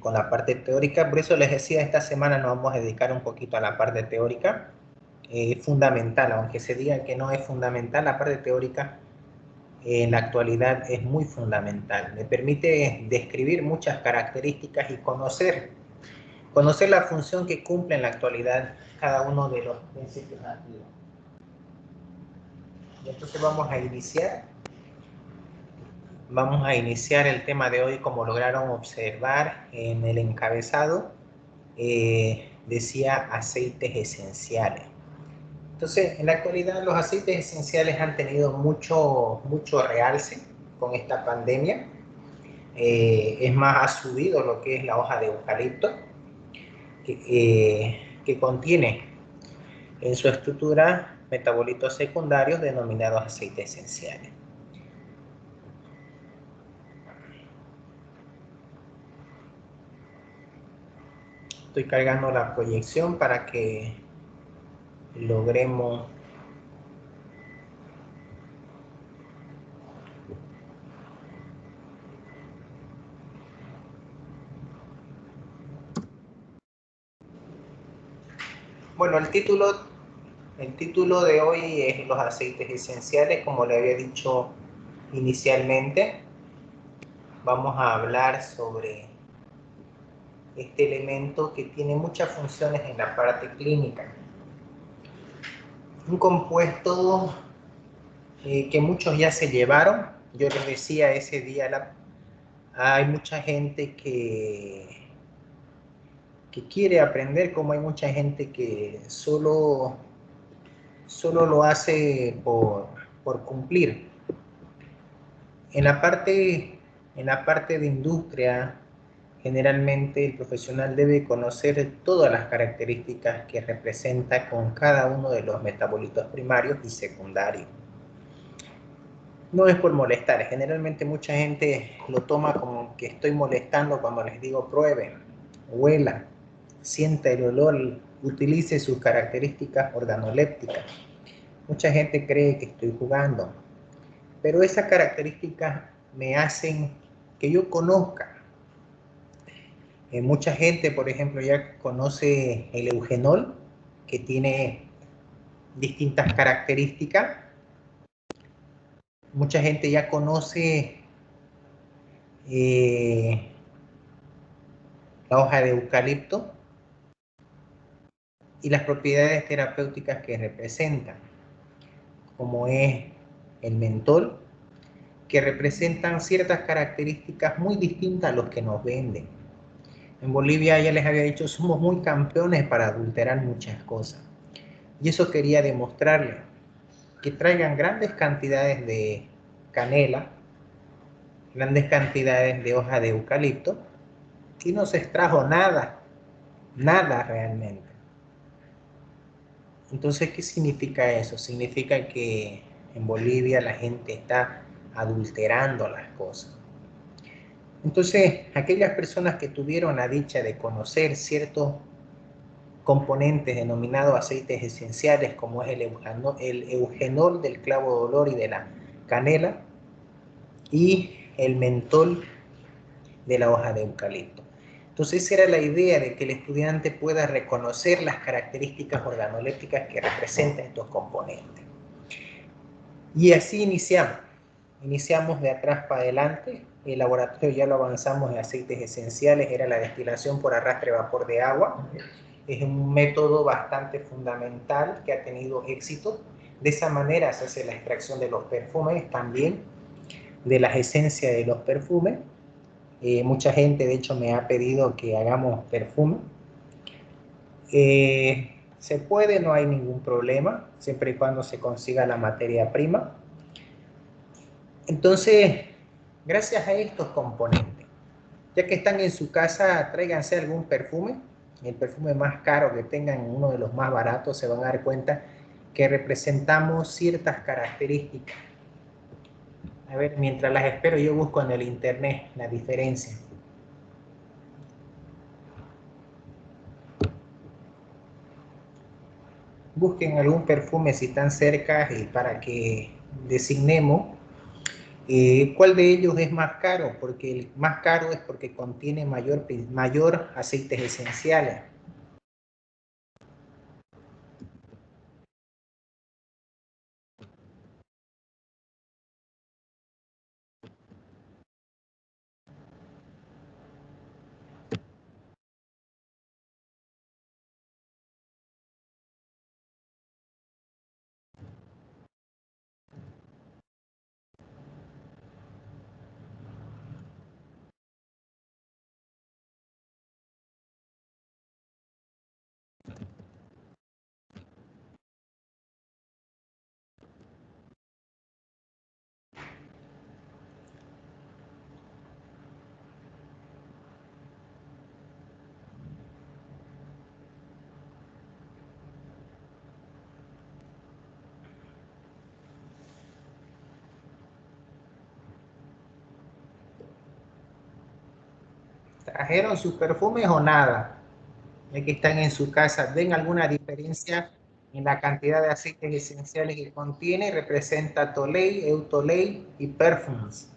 con la parte teórica. Por eso les decía, esta semana nos vamos a dedicar un poquito a la parte teórica. Es fundamental, aunque se diga que no es fundamental, la parte teórica en la actualidad es muy fundamental. Me permite describir muchas características y conocer la función que cumple en la actualidad cada uno de los principios activos. Y entonces vamos a iniciar el tema de hoy. Como lograron observar en el encabezado, decía aceites esenciales. Entonces, en la actualidad los aceites esenciales han tenido mucho realce con esta pandemia. Es más, ha subido lo que es la hoja de eucalipto, que contiene en su estructura metabolitos secundarios denominados aceites esenciales. Estoy cargando la proyección para que logremos bueno, el título de hoy es los aceites esenciales. Como le había dicho inicialmente, vamos a hablar sobre este elemento que tiene muchas funciones en la parte clínica. Un compuesto que muchos ya se llevaron. Yo les decía ese día, hay mucha gente que quiere aprender, como hay mucha gente que solo lo hace por cumplir. En la parte de industria, generalmente el profesional debe conocer todas las características que representa con cada uno de los metabolitos primarios y secundarios. No es por molestar, generalmente mucha gente lo toma como que estoy molestando cuando les digo prueben, huela, sienta el olor, utilice sus características organolépticas. Mucha gente cree que estoy jugando, pero esas características me hacen que yo conozca. Mucha gente, por ejemplo, ya conoce el eugenol, que tiene distintas características. Mucha gente ya conoce la hoja de eucalipto y las propiedades terapéuticas que representan, como es el mentol, que representan ciertas características muy distintas a los que nos venden. En Bolivia, ya les había dicho, somos muy campeones para adulterar muchas cosas. Y eso quería demostrarles, que traigan grandes cantidades de canela, grandes cantidades de hoja de eucalipto, y no se extrajo nada realmente. Entonces, ¿qué significa eso? Significa que en Bolivia la gente está adulterando las cosas. Entonces, aquellas personas que tuvieron la dicha de conocer ciertos componentes denominados aceites esenciales, como es el eugenol del clavo de olor y de la canela, y el mentol de la hoja de eucalipto. Entonces esa era la idea, de que el estudiante pueda reconocer las características organolépticas que representan estos componentes. Y así iniciamos de atrás para adelante. El laboratorio ya lo avanzamos en aceites esenciales, era la destilación por arrastre de vapor de agua. Es un método bastante fundamental que ha tenido éxito. De esa manera se hace la extracción de los perfumes, también de las esencias de los perfumes. Mucha gente, de hecho, me ha pedido que hagamos perfume. Se puede, no hay ningún problema, siempre y cuando se consiga la materia prima. Entonces, gracias a estos componentes, ya que están en su casa, tráiganse algún perfume. El perfume más caro que tengan, uno de los más baratos, se van a dar cuenta que representamos ciertas características. A ver, mientras las espero, yo busco en el internet la diferencia. Busquen algún perfume si están cerca, y para que designemos ¿Cuál de ellos es más caro? Porque el más caro es porque contiene mayor aceites esenciales. ¿Trajeron sus perfumes o nada? Ya que están en su casa, ¿ven alguna diferencia en la cantidad de aceites esenciales que contiene? Representa Tolei, Eutolei y Perfumes.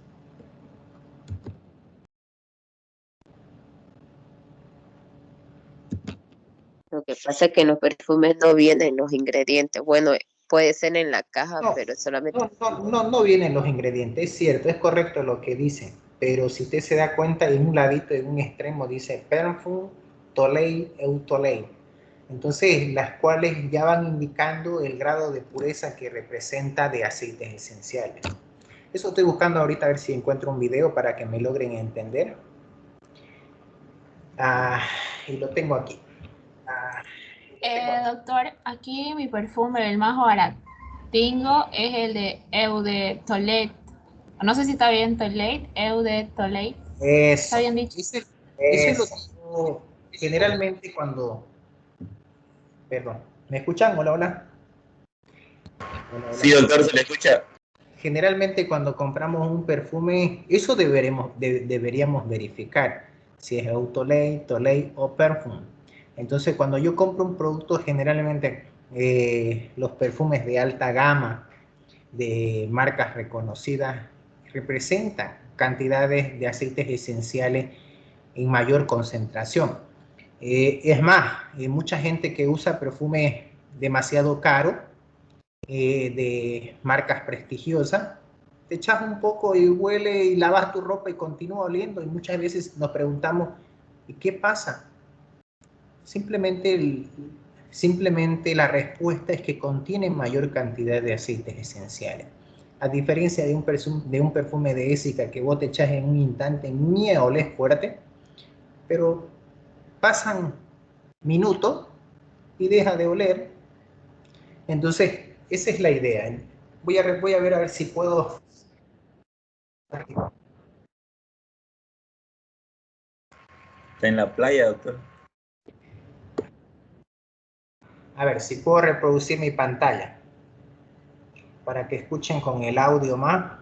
Lo que pasa es que en los perfumes no vienen los ingredientes. Bueno, puede ser en la caja, No, pero solamente... no vienen los ingredientes, es cierto, es correcto lo que dicen, pero si usted se da cuenta, en un ladito, en un extremo, dice Perfume, Tolei, Eutolei. Entonces, las cuales ya van indicando el grado de pureza que representa de aceites esenciales. Eso estoy buscando ahorita a ver si encuentro un video para que me logren entender. Y lo tengo aquí. Doctor, aquí mi perfume, el más barato es el de Eau de Toilette. No sé si está bien Toilette, Eau de Toilette. ¿Está bien dicho? Eso es lo que yo generalmente cuando... Perdón, ¿me escuchan? Hola, hola. Sí, doctor, se le escucha. Generalmente cuando compramos un perfume, eso deberíamos verificar si es Autolay, Tolay o Perfume. Entonces, cuando yo compro un producto, generalmente los perfumes de alta gama, de marcas reconocidas, representan cantidades de aceites esenciales en mayor concentración. Es más, mucha gente que usa perfumes demasiado caros, de marcas prestigiosas, te echas un poco y huele y lavas tu ropa y continúa oliendo, y muchas veces nos preguntamos, ¿y qué pasa? Simplemente la respuesta es que contiene mayor cantidad de aceites esenciales. A diferencia de un perfume de Ésica que vos te echas en un instante, ni olés fuerte, pero pasan minutos y deja de oler. Entonces, esa es la idea. Voy a ver si puedo... Está en la playa, doctor. A ver si puedo reproducir mi pantalla para que escuchen con el audio más.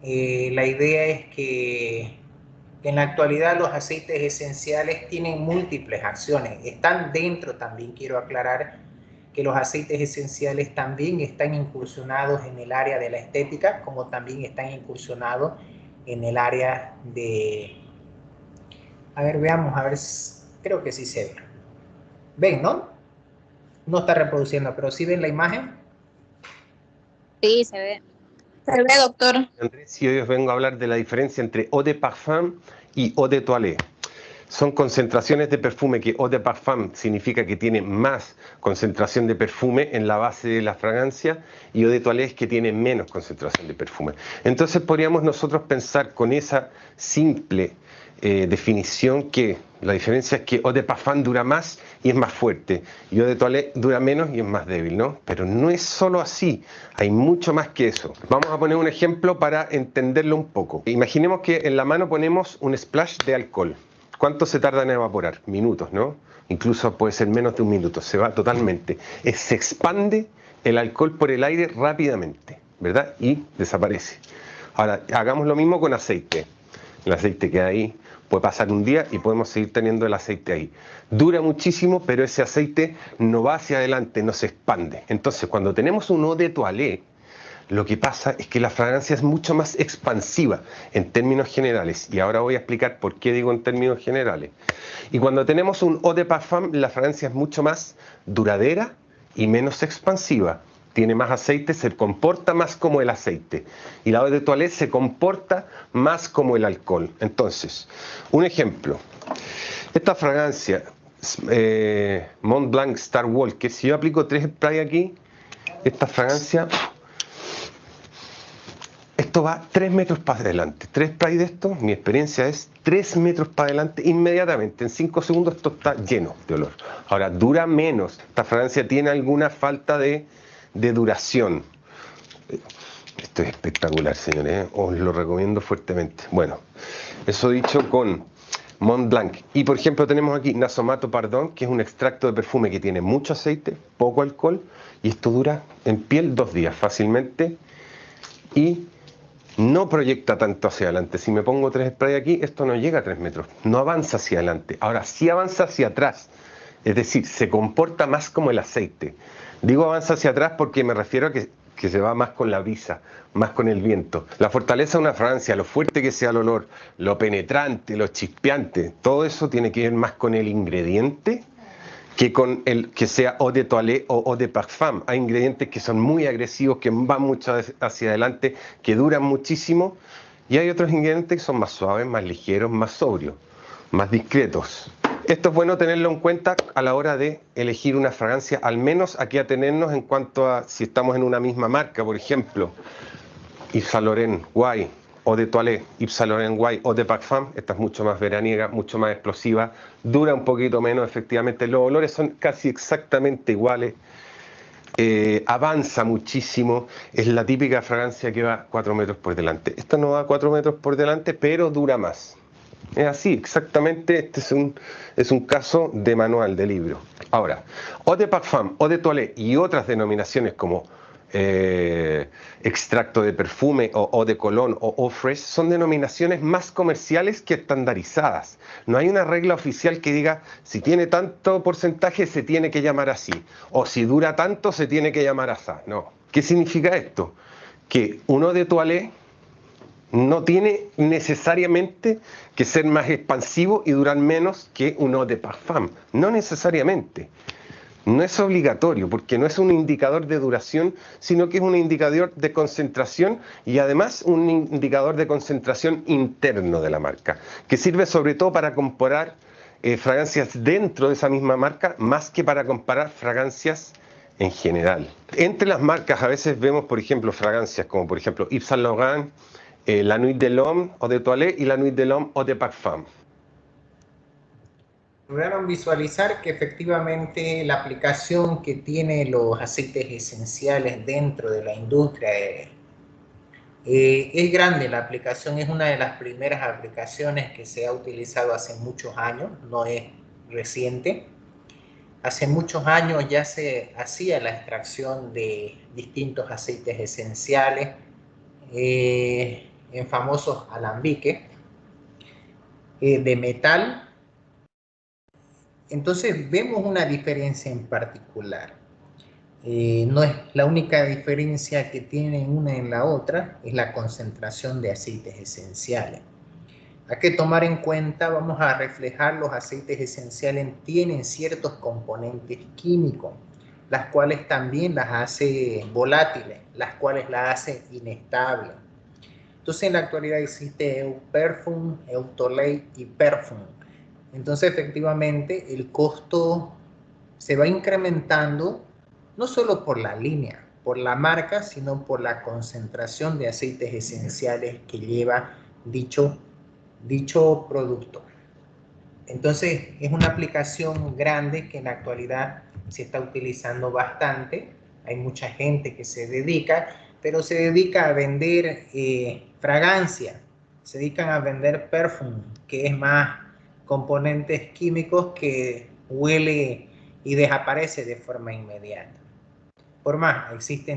La idea es que en la actualidad los aceites esenciales tienen múltiples acciones. Están dentro, también quiero aclarar, que los aceites esenciales también están incursionados en el área de la estética, como también están incursionados en el área de... A ver, veamos, a ver, creo que sí se ve. ¿Ven, no? No está reproduciendo, pero ¿sí ven la imagen? Sí, se ve. Se ve, doctor. Andrés, y hoy os vengo a hablar de la diferencia entre eau de parfum y eau de toilette. Son concentraciones de perfume que eau de parfum significa que tiene más concentración de perfume en la base de la fragancia, y eau de toilette es que tiene menos concentración de perfume. Entonces podríamos nosotros pensar con esa simple definición que la diferencia es que eau de parfum dura más y es más fuerte, y eau de toilette dura menos y es más débil, ¿no? Pero no es solo así, hay mucho más que eso. Vamos a poner un ejemplo para entenderlo un poco. Imaginemos que en la mano ponemos un splash de alcohol. ¿Cuánto se tarda en evaporar? Minutos, ¿no? Incluso puede ser menos de un minuto, se va totalmente. Se expande el alcohol por el aire rápidamente, ¿verdad? Y desaparece. Ahora, hagamos lo mismo con aceite. El aceite queda ahí, puede pasar un día y podemos seguir teniendo el aceite ahí. Dura muchísimo, pero ese aceite no va hacia adelante, no se expande. Entonces, cuando tenemos un eau de toilette, Lo que pasa es que la fragancia es mucho más expansiva en términos generales, y ahora voy a explicar por qué digo en términos generales. Y cuando tenemos un eau de parfum, la fragancia es mucho más duradera y menos expansiva. Tiene más aceite, se comporta más como el aceite. Y la eau de toilette se comporta más como el alcohol. Entonces, un ejemplo. Esta fragancia, Mont Blanc Star Wall, que si yo aplico 3 sprays aquí, esta fragancia, esto va 3 metros para adelante. 3 sprays de esto, mi experiencia es 3 metros para adelante inmediatamente. En 5 segundos esto está lleno de olor. Ahora, dura menos. Esta fragancia tiene alguna falta de duración. Esto es espectacular, señores, ¿eh? Os lo recomiendo fuertemente. Bueno, eso dicho con Mont Blanc. Y por ejemplo tenemos aquí Nasomato Pardon, que es un extracto de perfume que tiene mucho aceite, poco alcohol, y esto dura en piel 2 días fácilmente y no proyecta tanto hacia adelante. Si me pongo 3 sprays aquí, esto no llega a 3 metros, no avanza hacia adelante. Ahora sí avanza hacia atrás, es decir, se comporta más como el aceite. Digo avanza hacia atrás porque me refiero a que se va más con la brisa, más con el viento. La fortaleza de una fragancia, lo fuerte que sea el olor, lo penetrante, lo chispeante, todo eso tiene que ver más con el ingrediente que con el que sea eau de toilette o eau de parfum. Hay ingredientes que son muy agresivos, que van mucho hacia adelante, que duran muchísimo, y hay otros ingredientes que son más suaves, más ligeros, más sobrios, más discretos. Esto es bueno tenerlo en cuenta a la hora de elegir una fragancia, al menos aquí atenernos en cuanto a si estamos en una misma marca, por ejemplo, Yves Saint Laurent White, eau de toilette, Yves Saint Laurent White, eau de parfum. Esta es mucho más veraniega, mucho más explosiva, dura un poquito menos, efectivamente. Los olores son casi exactamente iguales, avanza muchísimo, es la típica fragancia que va 4 metros por delante. Esta no va 4 metros por delante, pero dura más. Es así, exactamente. Este es un caso de manual, de libro. Ahora, eau de parfum, eau de toilette y otras denominaciones como extracto de perfume o eau de cologne o eau fresh son denominaciones más comerciales que estandarizadas. No hay una regla oficial que diga si tiene tanto porcentaje se tiene que llamar así, o si dura tanto se tiene que llamar así. No. ¿Qué significa esto? Que un eau de toilette no tiene necesariamente que ser más expansivo y durar menos que un eau de parfum. No necesariamente. No es obligatorio, porque no es un indicador de duración, sino que es un indicador de concentración y además un indicador de concentración interno de la marca, que sirve sobre todo para comparar fragancias dentro de esa misma marca, más que para comparar fragancias en general. Entre las marcas a veces vemos, por ejemplo, fragancias como por ejemplo Yves Saint Laurent, La Nuit de l'Homme eau de toilette y La Nuit de l'Homme eau de parfum. Lograron visualizar que efectivamente la aplicación que tiene los aceites esenciales dentro de la industria es grande. La aplicación es una de las primeras aplicaciones que se ha utilizado hace muchos años, no es reciente. Hace muchos años ya se hacía la extracción de distintos aceites esenciales en famosos alambiques de metal. Entonces vemos una diferencia en particular. No es la única diferencia que tienen una en la otra, es la concentración de aceites esenciales. Hay que tomar en cuenta, vamos a reflejar los aceites esenciales, tienen ciertos componentes químicos, las cuales también las hace volátiles, las cuales las hace inestables. Entonces en la actualidad existe Eau Parfum, Eau Toilette y Parfum. Entonces efectivamente el costo se va incrementando no solo por la línea, por la marca, sino por la concentración de aceites esenciales que lleva dicho producto. Entonces es una aplicación grande que en la actualidad se está utilizando bastante. Hay mucha gente que se dedica, pero se dedica a vender fragancia, se dedican a vender perfume, que es más componentes químicos que huele y desaparece de forma inmediata. Por más,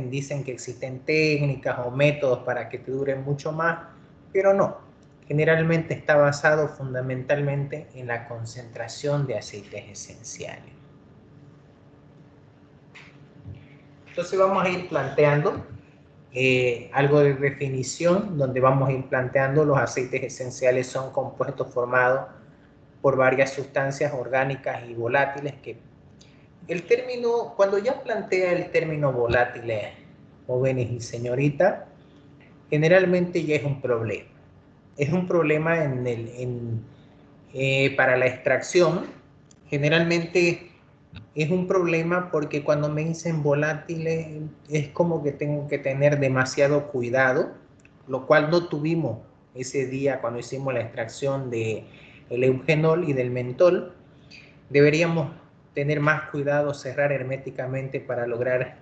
dicen que existen técnicas o métodos para que te duren mucho más, pero no. Generalmente está basado fundamentalmente en la concentración de aceites esenciales. Entonces vamos a ir planteando algo de definición, donde vamos a ir planteando los aceites esenciales son compuestos formados por varias sustancias orgánicas y volátiles que el término, cuando ya plantea el término volátiles, jóvenes y señoritas, generalmente ya es un problema. Es un problema para la extracción. Generalmente es un problema porque cuando me dicen volátiles es como que tengo que tener demasiado cuidado, lo cual no tuvimos ese día cuando hicimos la extracción del eugenol y del mentol. Deberíamos tener más cuidado, cerrar herméticamente para lograr,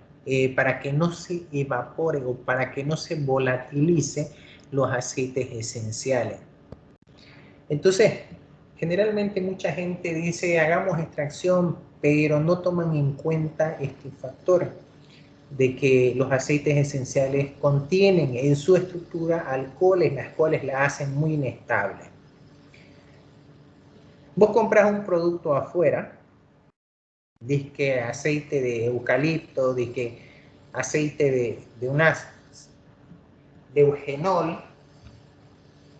para que no se evapore o para que no se volatilice los aceites esenciales. Entonces, generalmente mucha gente dice, hagamos extracción, pero no toman en cuenta este factor de que los aceites esenciales contienen en su estructura alcoholes, las cuales la hacen muy inestable. Vos compras un producto afuera, disque aceite de eucalipto, disque aceite de eugenol,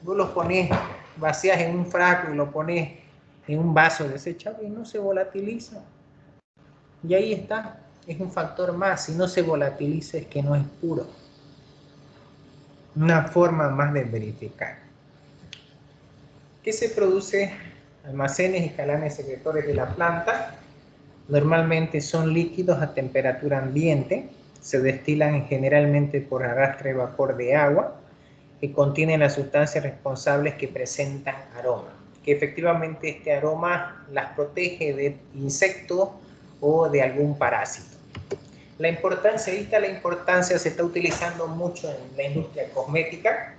vos lo pones, vacías en un frasco y lo pones en un vaso desechable y no se volatiliza. Y ahí está, es un factor más. Si no se volatiliza es que no es puro. Una forma más de verificar. ¿Qué se produce? Almacenes y calanes secretores de la planta. Normalmente son líquidos a temperatura ambiente. Se destilan generalmente por arrastre de vapor de agua que contienen las sustancias responsables que presentan aroma. Que efectivamente este aroma las protege de insectos o de algún parásito. La importancia, ahorita la importancia se está utilizando mucho en la industria cosmética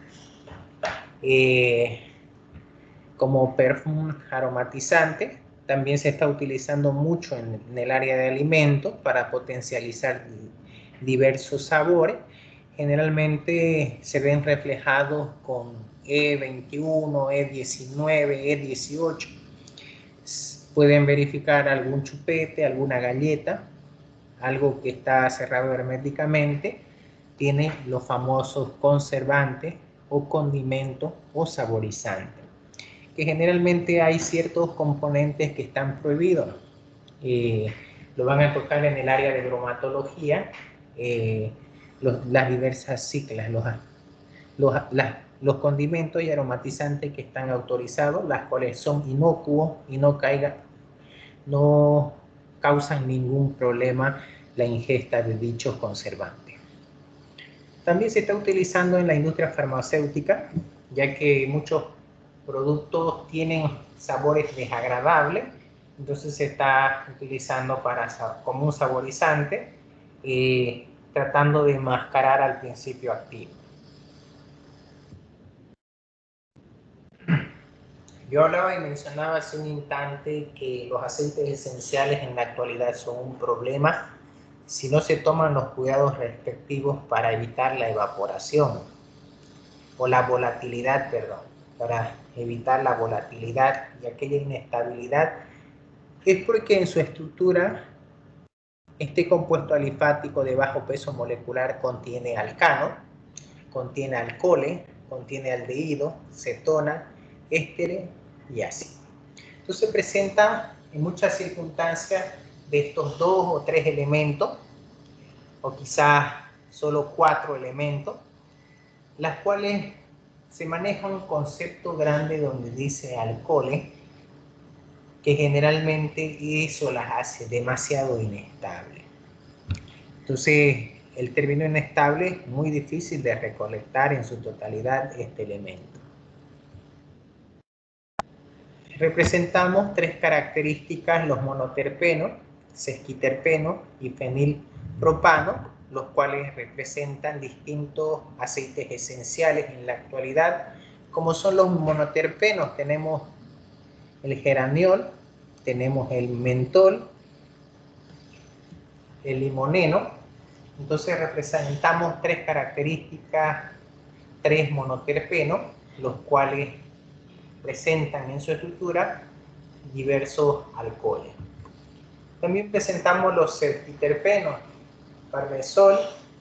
como perfume aromatizante. También se está utilizando mucho en el área de alimentos para potencializar diversos sabores. Generalmente se ven reflejados con E21, E19, E18. Pueden verificar algún chupete, alguna galleta, algo que está cerrado herméticamente, tiene los famosos conservantes o condimentos o saborizantes, que generalmente hay ciertos componentes que están prohibidos. Lo van a tocar en el área de bromatología, las diversas ciclas, los condimentos y aromatizantes que están autorizados, las cuales son inocuos y no causan ningún problema la ingesta de dichos conservantes. También se está utilizando en la industria farmacéutica, ya que muchos productos tienen sabores desagradables, entonces se está utilizando como un saborizante, tratando de enmascarar al principio activo. Yo hablaba y mencionaba hace un instante que los aceites esenciales en la actualidad son un problema si no se toman los cuidados respectivos para evitar la evaporación o la volatilidad, perdón, para evitar la volatilidad y aquella inestabilidad, es porque en su estructura este compuesto alifático de bajo peso molecular contiene alcano, contiene alcoholes, contiene aldehído, cetona, ésteres y ácido. Entonces se presenta en muchas circunstancias de estos 2 o 3 elementos, o quizás solo 4 elementos, las cuales se maneja un concepto grande donde dice alcoholes, que generalmente eso las hace demasiado inestables. Entonces, el término inestable es muy difícil de recolectar en su totalidad este elemento. Representamos 3 características, los monoterpenos, sesquiterpenos y fenilpropano, los cuales representan distintos aceites esenciales en la actualidad. Como son los monoterpenos, tenemos el geraniol, tenemos el mentol, el limoneno. Entonces representamos 3 características, 3 monoterpenos, los cuales presentan en su estructura diversos alcoholes. También presentamos los sesquiterpenos, parmesol,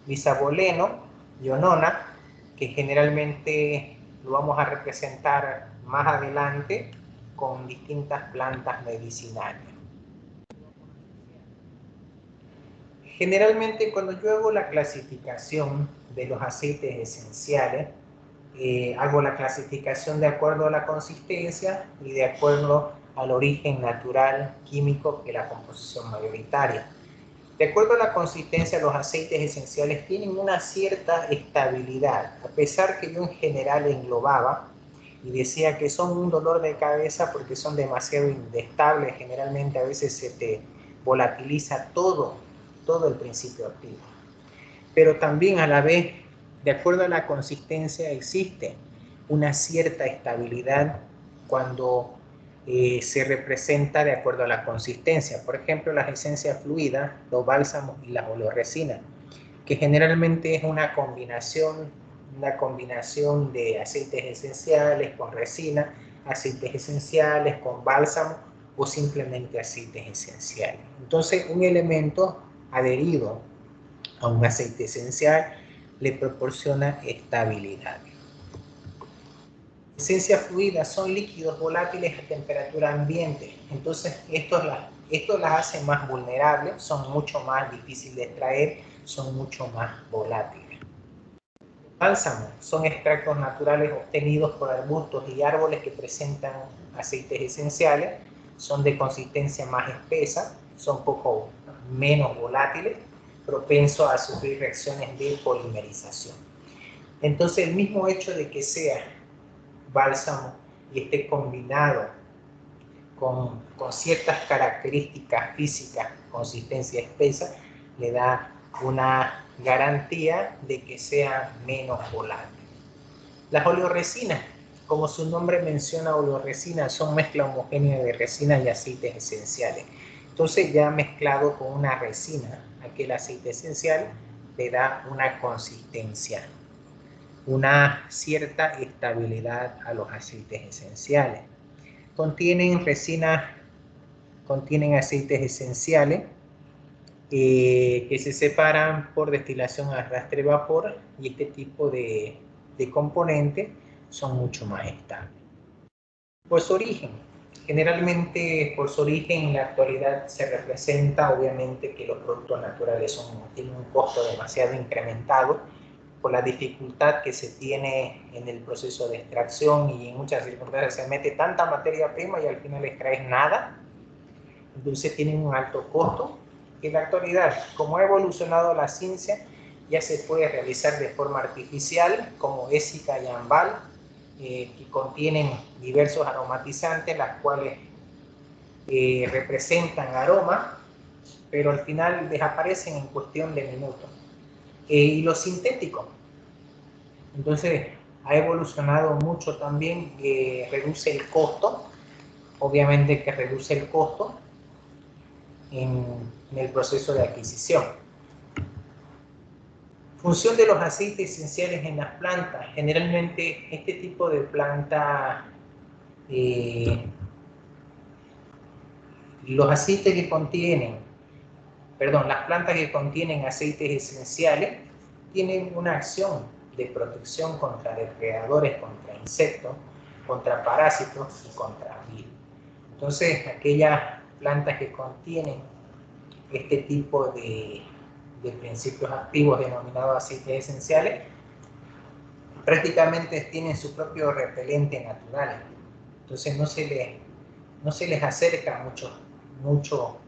bisaboleno, ionona, que generalmente lo vamos a representar más adelante con distintas plantas medicinales. Generalmente cuando yo hago la clasificación de los aceites esenciales, hago la clasificación de acuerdo a la consistencia y de acuerdo al origen natural químico que es la composición mayoritaria. De acuerdo a la consistencia, los aceites esenciales tienen una cierta estabilidad, a pesar que yo en general englobaba y decía que son un dolor de cabeza porque son demasiado inestables, generalmente a veces se te volatiliza todo el principio activo. Pero también a la vez, de acuerdo a la consistencia, existe una cierta estabilidad cuando se representa de acuerdo a la consistencia. Por ejemplo, las esencias fluidas, los bálsamos y las oleoresinas, que generalmente es una combinación de aceites esenciales con resina, aceites esenciales con bálsamo o simplemente aceites esenciales. Entonces, un elemento adherido a un aceite esencial le proporciona estabilidad. Esencias fluidas son líquidos volátiles a temperatura ambiente, entonces esto las hace más vulnerables, son mucho más difíciles de extraer, son mucho más volátiles. Bálsamos son extractos naturales obtenidos por arbustos y árboles que presentan aceites esenciales, son de consistencia más espesa, son poco menos volátiles, propensos a sufrir reacciones de polimerización. Entonces el mismo hecho de que sea bálsamo y esté combinado con ciertas características físicas, consistencia espesa, le da una garantía de que sea menos volátil. Las oleoresinas, como su nombre menciona, oleoresinas son mezcla homogénea de resinas y aceites esenciales. Entonces ya mezclado con una resina, aquel aceite esencial le da una consistencia, una cierta estabilidad a los aceites esenciales. Contienen aceites esenciales que se separan por destilación a arrastre vapor, y este tipo de componentes son mucho más estables. Por su origen, generalmente por su origen en la actualidad se representa obviamente que los productos naturales tienen un costo demasiado incrementado por la dificultad que se tiene en el proceso de extracción, y en muchas circunstancias se mete tanta materia prima y al final extraes nada. Entonces tienen un alto costo. En la actualidad, como ha evolucionado la ciencia, ya se puede realizar de forma artificial, como ésica y ambal, que contienen diversos aromatizantes, las cuales representan aroma, pero al final desaparecen en cuestión de minutos. Y los sintéticos, entonces ha evolucionado mucho también, reduce el costo, obviamente que reduce el costo en el proceso de adquisición. Función de los aceites esenciales en las plantas. Generalmente este tipo de planta, las plantas que contienen aceites esenciales tienen una acción de protección contra depredadores, contra insectos, contra parásitos y contra virus. Entonces, aquellas plantas que contienen este tipo de principios activos denominados aceites esenciales, prácticamente tienen su propio repelente natural. Entonces no se les acerca mucho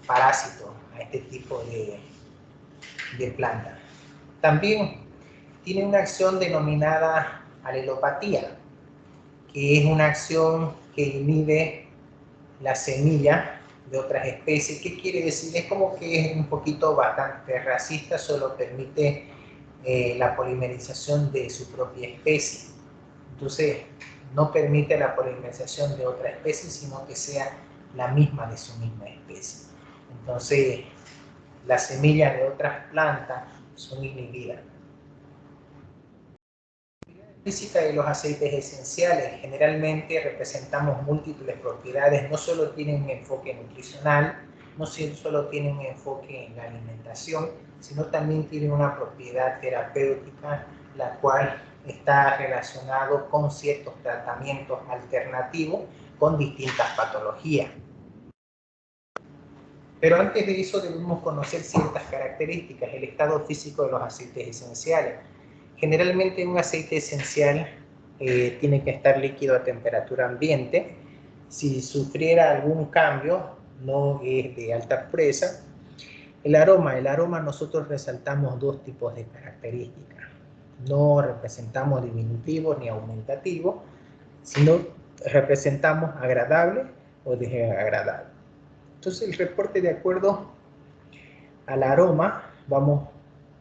parásito a este tipo de planta. También tiene una acción denominada alelopatía, que es una acción que inhibe la semilla de otras especies. ¿Qué quiere decir? Es como que es un poquito bastante racista, solo permite la polimerización de su propia especie. Entonces, no permite la polimerización de otra especie, sino que sea la misma de su misma especie. Entonces, las semillas de otras plantas son inhibidas. La física de los aceites esenciales, generalmente representamos múltiples propiedades, no solo tienen un enfoque nutricional, no solo tiene un enfoque en la alimentación, sino también tiene una propiedad terapéutica, la cual está relacionado con ciertos tratamientos alternativos con distintas patologías. Pero antes de eso debemos conocer ciertas características, el estado físico de los aceites esenciales. Generalmente un aceite esencial tiene que estar líquido a temperatura ambiente. Si sufriera algún cambio, no es de alta pureza. El aroma nosotros resaltamos dos tipos de características. No representamos diminutivo ni aumentativos, sino representamos agradable o desagradable. Entonces el reporte, de acuerdo al aroma, vamos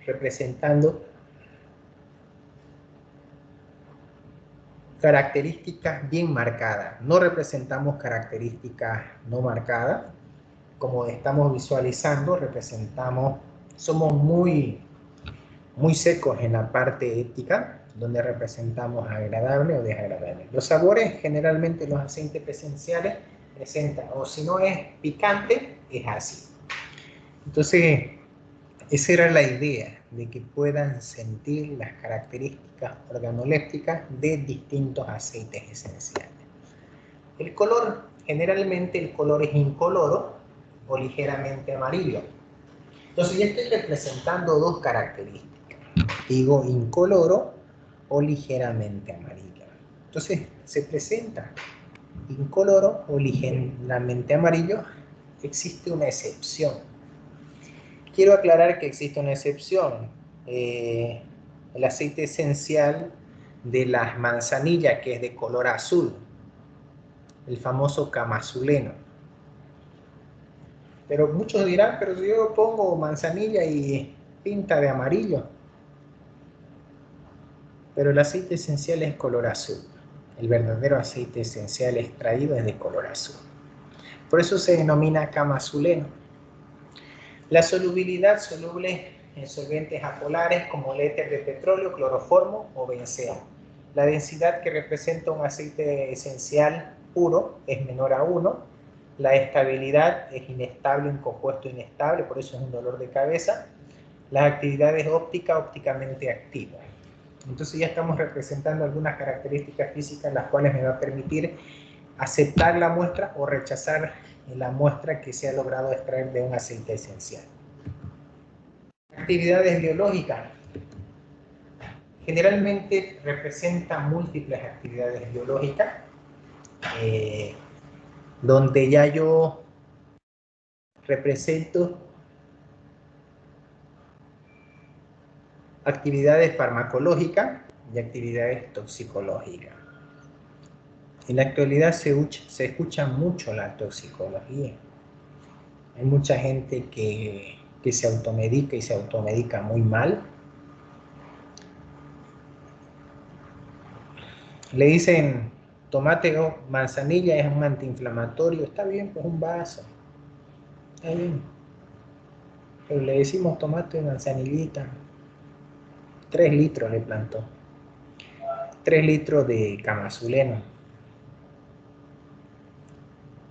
representando características bien marcadas. No representamos características no marcadas. Como estamos visualizando, somos muy secos en la parte ética, donde representamos agradable o desagradable. Los sabores, generalmente los aceites esenciales presentan, o si no es picante, es ácido. Entonces, esa era la idea, de que puedan sentir las características organolépticas de distintos aceites esenciales. El color, generalmente el color es incoloro o ligeramente amarillo. Entonces ya estoy representando dos características. Digo incoloro o ligeramente amarillo. Entonces se presenta incoloro o ligeramente amarillo. Existe una excepción. Quiero aclarar que existe una excepción. El aceite esencial de las manzanillas, que es de color azul, el famoso camazuleno. Pero muchos dirán, pero si yo pongo manzanilla y pinta de amarillo. Pero el aceite esencial es color azul. El verdadero aceite esencial extraído es de color azul. Por eso se denomina camazuleno. La solubilidad soluble en solventes apolares como el éter de petróleo, cloroformo o benceno. La densidad que representa un aceite esencial puro es menor a 1. La estabilidad es inestable, un compuesto inestable, por eso es un dolor de cabeza. Las actividades ópticamente activas. Entonces ya estamos representando algunas características físicas las cuales me va a permitir aceptar la muestra o rechazar la muestra que se ha logrado extraer de un aceite esencial. Actividades biológicas. Generalmente representan múltiples actividades biológicas, donde ya yo represento actividades farmacológicas y actividades toxicológicas. En la actualidad se escucha mucho la toxicología. Hay mucha gente que se automedica y se automedica muy mal. Le dicen tomate o manzanilla es un antiinflamatorio. Está bien, pues un vaso. Está bien. Pero le decimos tomate y manzanillita. 3 litros le plantó. 3 litros de camazuleno.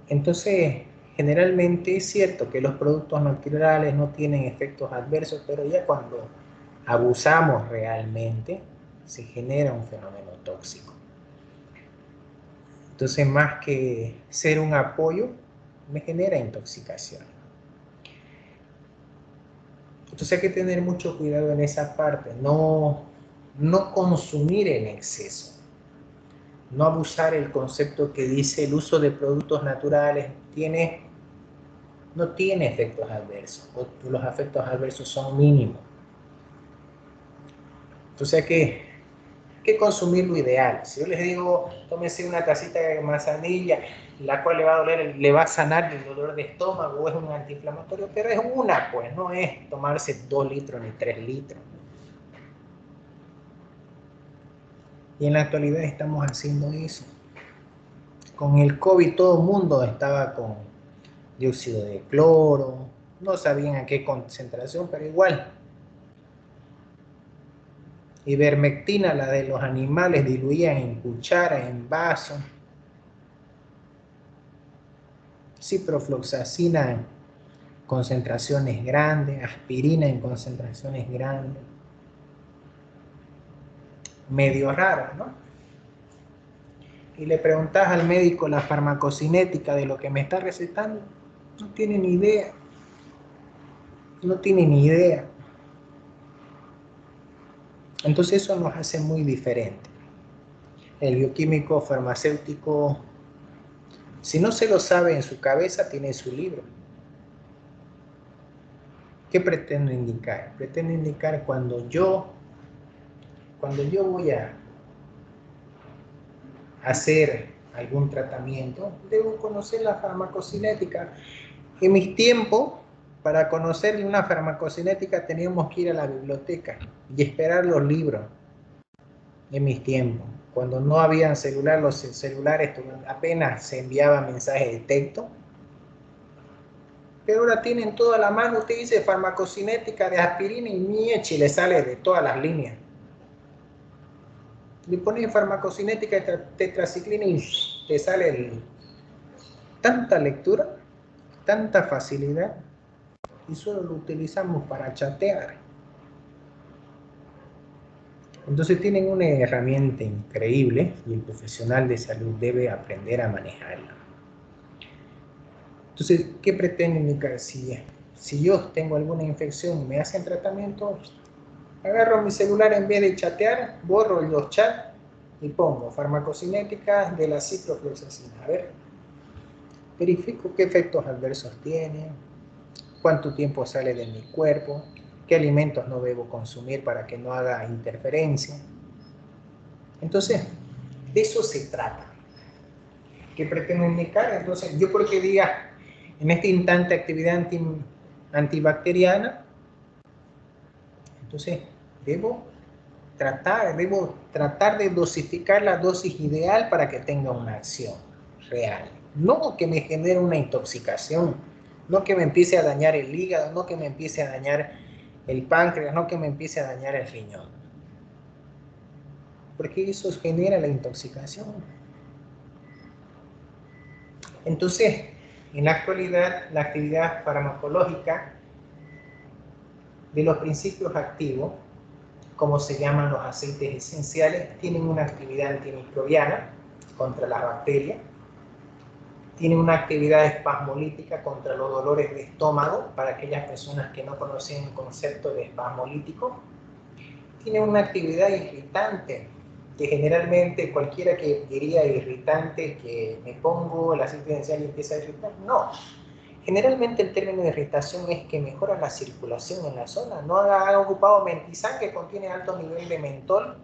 Entonces, generalmente es cierto que los productos naturales no tienen efectos adversos, pero ya cuando abusamos realmente, se genera un fenómeno tóxico. Entonces, más que ser un apoyo, me genera intoxicación. Entonces hay que tener mucho cuidado en esa parte, no consumir en exceso. No abusar el concepto que dice el uso de productos naturales no tiene efectos adversos, o los efectos adversos son mínimos. Entonces hay que consumir lo ideal. Si yo les digo, tómense una tacita de manzanilla, la cual le va a doler, le va a sanar el dolor de estómago, o es un antiinflamatorio, pero es una, pues, no es tomarse 2 litros ni 3 litros. Y en la actualidad estamos haciendo eso. Con el COVID todo el mundo estaba con dióxido de cloro, no sabían a qué concentración, pero igual. Ivermectina, la de los animales, diluían en cuchara, en vaso. Ciprofloxacina concentraciones grandes, aspirina en concentraciones grandes. Medio raro, ¿no? Y le preguntas al médico la farmacocinética de lo que me está recetando, no tiene ni idea. No tiene ni idea. Entonces eso nos hace muy diferente. El bioquímico farmacéutico, si no se lo sabe en su cabeza, tiene su libro. ¿Qué pretendo indicar? Pretendo indicar cuando yo voy a hacer algún tratamiento, debo conocer la farmacocinética. En mis tiempos, para conocer una farmacocinética teníamos que ir a la biblioteca y esperar los libros. En mis tiempos, cuando no habían celular, los celulares apenas se enviaban mensajes de texto. Pero ahora tienen toda la mano. Usted dice farmacocinética de aspirina y mieche, le sale de todas las líneas. Le ponen farmacocinética de tetraciclina y te sale tanta lectura, tanta facilidad, y solo lo utilizamos para chatear. Entonces tienen una herramienta increíble y el profesional de salud debe aprender a manejarla. Entonces, ¿qué pretende indicar? Si yo tengo alguna infección, me hacen tratamiento, agarro mi celular, en vez de chatear, borro los chats y pongo farmacocinética de la ciprofloxacina. A ver, verifico qué efectos adversos tiene, cuánto tiempo sale de mi cuerpo, qué alimentos no debo consumir para que no haga interferencia. Entonces, de eso se trata. ¿Qué pretendo indicar? Entonces, yo porque diga, en este instante actividad antibacteriana, entonces debo tratar de dosificar la dosis ideal para que tenga una acción real. No que me genere una intoxicación, no que me empiece a dañar el hígado, no que me empiece a dañar el páncreas, no que me empiece a dañar el riñón. Porque eso genera la intoxicación. Entonces, en la actualidad, la actividad farmacológica de los principios activos, como se llaman los aceites esenciales, tienen una actividad antimicrobiana contra las bacterias, tienen una actividad espasmolítica contra los dolores de estómago, para aquellas personas que no conocen el concepto de espasmolítico, tienen una actividad irritante, que generalmente cualquiera que diría irritante, que me pongo el aceite esencial y empieza a irritar, no. Generalmente el término de irritación es que mejora la circulación en la zona. No ha ocupado Mentizan, que contiene alto nivel de mentol.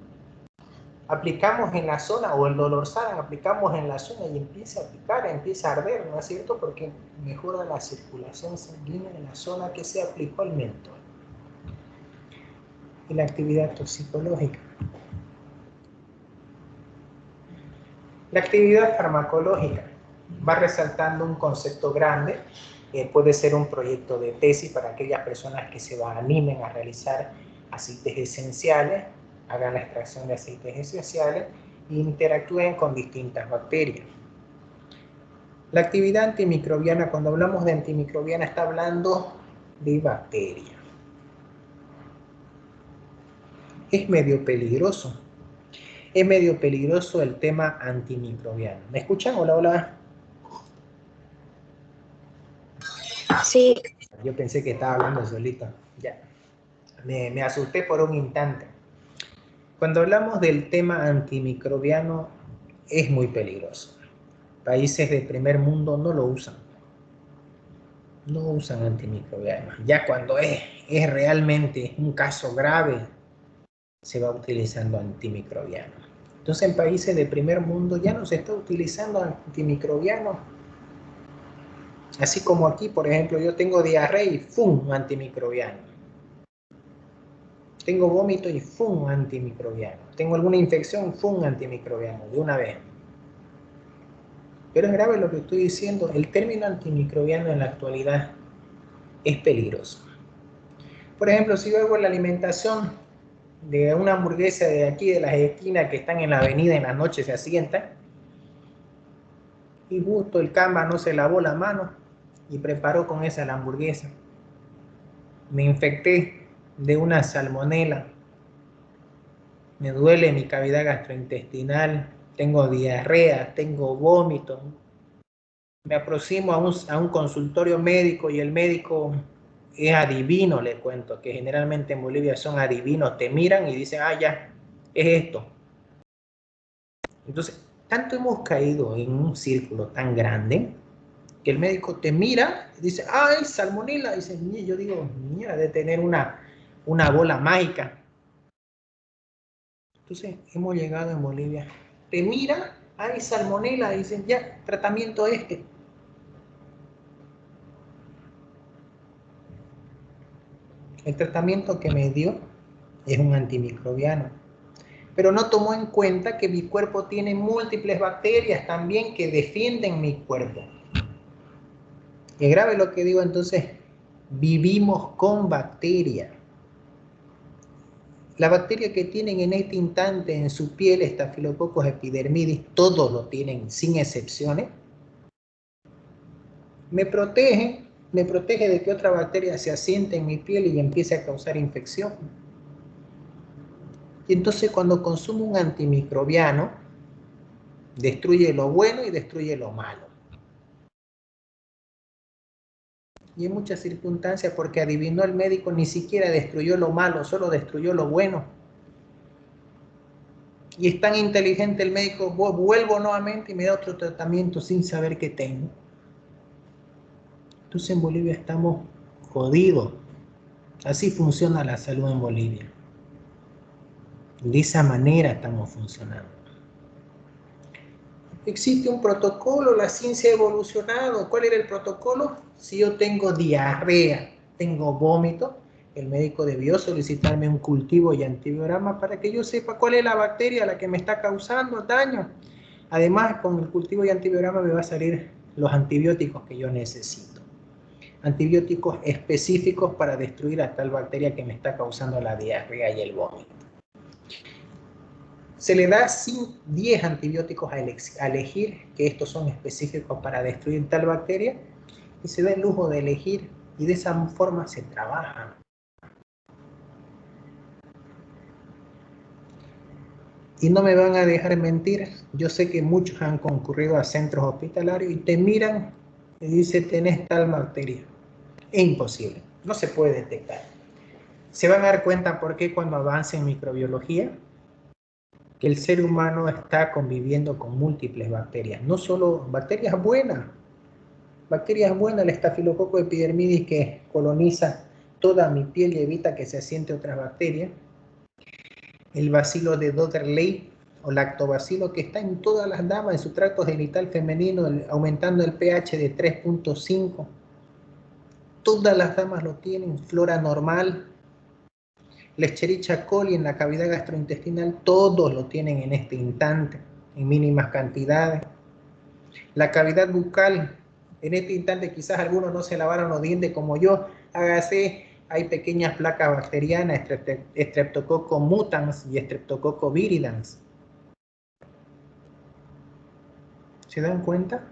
Aplicamos en la zona, o el Dolorsan, aplicamos en la zona y empieza a picar, empieza a arder, ¿no es cierto? Porque mejora la circulación sanguínea en la zona que se aplicó el mentol. Y la actividad toxicológica. La actividad farmacológica va resaltando un concepto grande, puede ser un proyecto de tesis para aquellas personas que se animen a realizar aceites esenciales, hagan la extracción de aceites esenciales e interactúen con distintas bacterias. La actividad antimicrobiana, cuando hablamos de antimicrobiana, está hablando de bacterias. Es medio peligroso. Es medio peligroso el tema antimicrobiano. ¿Me escuchan? Hola, hola. Sí. Yo pensé que estaba hablando solito. Ya. Me asusté por un instante. Cuando hablamos del tema antimicrobiano, es muy peligroso. Países de primer mundo no lo usan. No usan antimicrobianos. Ya cuando es realmente un caso grave, se va utilizando antimicrobiano. Entonces en países de primer mundo ya no se está utilizando antimicrobiano. Así como aquí, por ejemplo, yo tengo diarrea y ¡fum! Antimicrobiano. Tengo vómito y ¡fum! Antimicrobiano. Tengo alguna infección, ¡fum! Antimicrobiano, de una vez. Pero es grave lo que estoy diciendo. El término antimicrobiano en la actualidad es peligroso. Por ejemplo, si yo hago la alimentación de una hamburguesa de aquí, de las esquinas que están en la avenida, en la noche se asientan, y justo el Canva no se lavó la mano, y preparó con esa la hamburguesa. Me infecté de una salmonela. Me duele mi cavidad gastrointestinal, tengo diarrea, tengo vómito. Me aproximo a un consultorio médico y el médico es adivino, le cuento, que generalmente en Bolivia son adivinos, te miran y dicen, ah, ya, es esto. Entonces, tanto hemos caído en un círculo tan grande que el médico te mira y dice, ay, salmonela. Dice, yo digo, mira, de tener una bola mágica. Entonces, hemos llegado en Bolivia. Te mira, hay salmonela, dicen, ya, tratamiento este. El tratamiento que me dio es un antimicrobiano. Pero no tomó en cuenta que mi cuerpo tiene múltiples bacterias también que defienden mi cuerpo. Y es grave lo que digo, entonces, vivimos con bacterias. La bacteria que tienen en este instante en su piel, Staphylococcus epidermidis, todos lo tienen sin excepciones, me protege de que otra bacteria se asiente en mi piel y empiece a causar infección. Y entonces cuando consumo un antimicrobiano, destruye lo bueno y destruye lo malo. Y en muchas circunstancias, porque adivinó el médico, ni siquiera destruyó lo malo, solo destruyó lo bueno. Y es tan inteligente el médico, vuelvo nuevamente y me da otro tratamiento sin saber qué tengo. Entonces en Bolivia estamos jodidos. Así funciona la salud en Bolivia. De esa manera estamos funcionando. Existe un protocolo, la ciencia ha evolucionado. ¿Cuál era el protocolo? Si yo tengo diarrea, tengo vómito, el médico debió solicitarme un cultivo y antibiograma para que yo sepa cuál es la bacteria a la que me está causando daño. Además, con el cultivo y antibiograma me va a salir los antibióticos que yo necesito. Antibióticos específicos para destruir a tal bacteria que me está causando la diarrea y el vómito. Se le da 10 antibióticos a elegir, que estos son específicos para destruir tal bacteria, y se da el lujo de elegir, y de esa forma se trabaja. Y no me van a dejar mentir, yo sé que muchos han concurrido a centros hospitalarios y te miran y dicen, tenés tal bacteria. Es imposible, no se puede detectar. Se van a dar cuenta por qué cuando avance en microbiología, que el ser humano está conviviendo con múltiples bacterias, no solo bacterias buenas, el Staphylococcus epidermidis que coloniza toda mi piel y evita que se asiente otras bacterias, el bacilo de Dodderley o lactobacilo que está en todas las damas, en su tracto genital femenino, aumentando el pH de 3.5, todas las damas lo tienen, flora normal. La Escherichia coli en la cavidad gastrointestinal, todos lo tienen en este instante, en mínimas cantidades. La cavidad bucal, en este instante quizás algunos no se lavaron los dientes como yo, hágase, hay pequeñas placas bacterianas, Streptococcus mutans y Streptococcus viridans. ¿Se dan cuenta?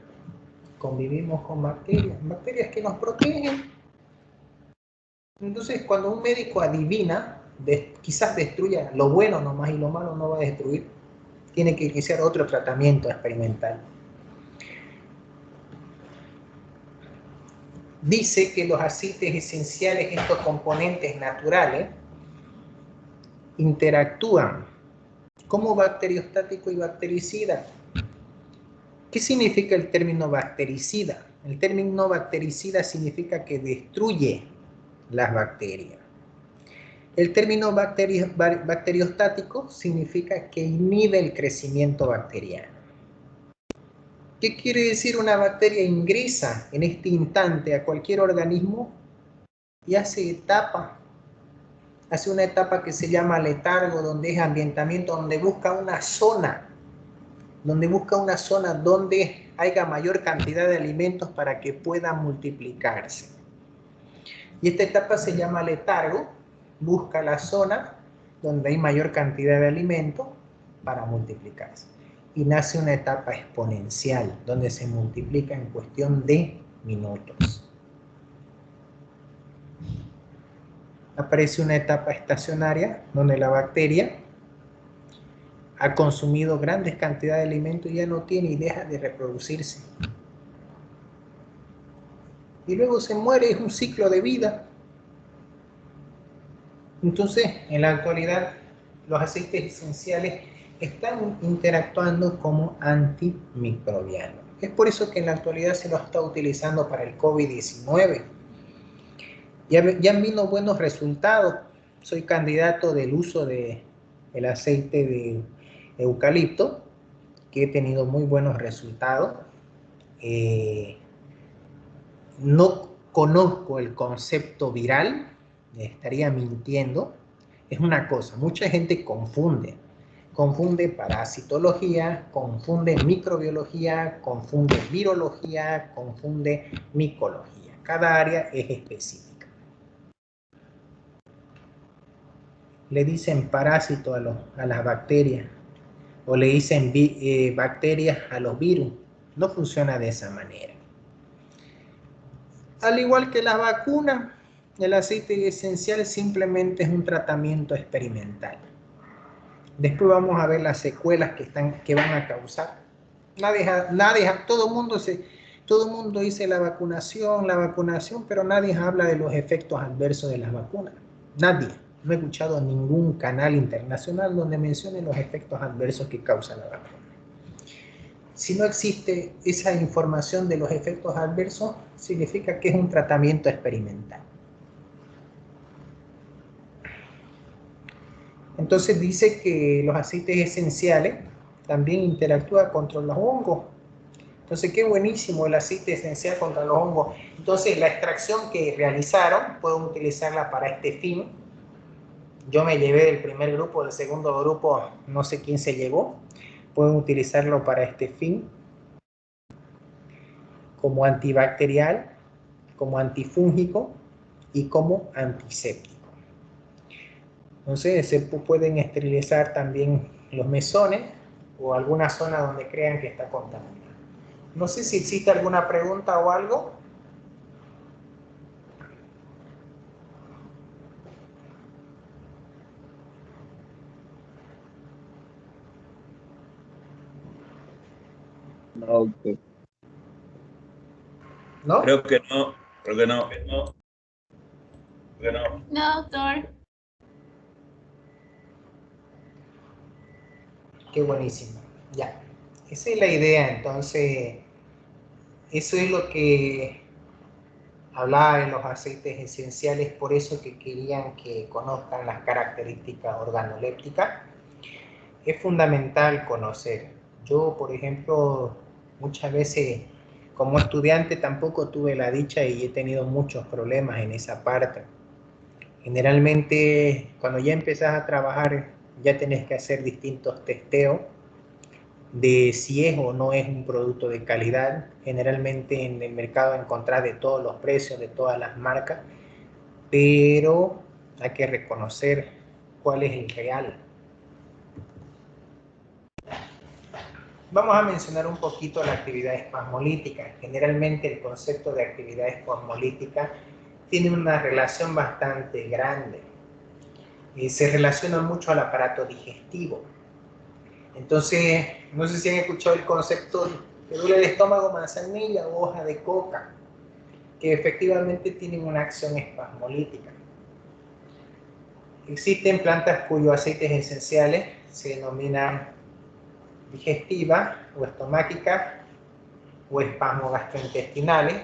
Convivimos con bacterias que nos protegen. Entonces, cuando un médico adivina, quizás destruya lo bueno nomás y lo malo no va a destruir. Tiene que iniciar otro tratamiento experimental. Dice que los aceites esenciales, estos componentes naturales, interactúan como bacteriostático y bactericida. ¿Qué significa el término bactericida? El término bactericida significa que destruye las bacterias. El término bacteriostático significa que inhibe el crecimiento bacteriano. ¿Qué quiere decir? Una bacteria ingresa en este instante a cualquier organismo y hace una etapa que se llama letargo, donde es ambientamiento, donde busca una zona donde haya mayor cantidad de alimentos para que pueda multiplicarse. Y esta etapa se llama letargo, busca la zona donde hay mayor cantidad de alimento para multiplicarse. Y nace una etapa exponencial, donde se multiplica en cuestión de minutos. aparece una etapa estacionaria donde la bacteria ha consumido grandes cantidades de alimento y ya no tiene y deja de reproducirse. Y luego se muere, es un ciclo de vida. Entonces, en la actualidad, los aceites esenciales están interactuando como antimicrobianos. Es por eso que en la actualidad se los está utilizando para el COVID-19. Ya han vino buenos resultados. Soy candidato del uso del aceite de eucalipto, que he tenido muy buenos resultados. No conozco el concepto viral, estaría mintiendo. Es una cosa, mucha gente confunde parasitología, confunde microbiología, confunde virología, confunde micología. Cada área es específica. Le dicen parásito a las bacterias o le dicen bacterias a los virus. No funciona de esa manera. Al igual que la vacuna, el aceite esencial simplemente es un tratamiento experimental. Después vamos a ver las secuelas que van a causar. Todo el mundo dice la vacunación, pero nadie habla de los efectos adversos de las vacunas. Nadie. No he escuchado ningún canal internacional donde mencione los efectos adversos que causa la vacuna. Si no existe esa información de los efectos adversos, significa que es un tratamiento experimental. Entonces dice que los aceites esenciales también interactúan contra los hongos. Entonces, qué buenísimo el aceite esencial contra los hongos. Entonces, la extracción que realizaron, pueden utilizarla para este fin. Yo me llevé del primer grupo, del segundo grupo, no sé quién se llevó. Pueden utilizarlo para este fin, como antibacterial, como antifúngico y como antiséptico. Entonces se pueden esterilizar también los mesones o alguna zona donde crean que está contaminada. No sé si existe alguna pregunta o algo. No, doctor. ¿No? Creo que no. No, doctor. Qué buenísimo. Ya. Esa es la idea. Entonces, eso es lo que hablaba de los aceites esenciales, por eso que querían que conozcan las características organolépticas. Es fundamental conocer. Yo, por ejemplo, muchas veces como estudiante tampoco tuve la dicha y he tenido muchos problemas en esa parte. Generalmente, cuando ya empezás a trabajar, ya tenés que hacer distintos testeos de si es o no es un producto de calidad. Generalmente en el mercado encontrás de todos los precios, de todas las marcas, pero hay que reconocer cuál es el real. Vamos a mencionar un poquito la actividad espasmolítica. Generalmente el concepto de actividad espasmolítica tiene una relación bastante grande. Se relaciona mucho al aparato digestivo. Entonces, no sé si han escuchado el concepto de duele el estómago, manzanilla o hoja de coca, que efectivamente tienen una acción espasmolítica. Existen plantas cuyos aceites esenciales se denominan digestivas o estomáquicas o espasmos gastrointestinales.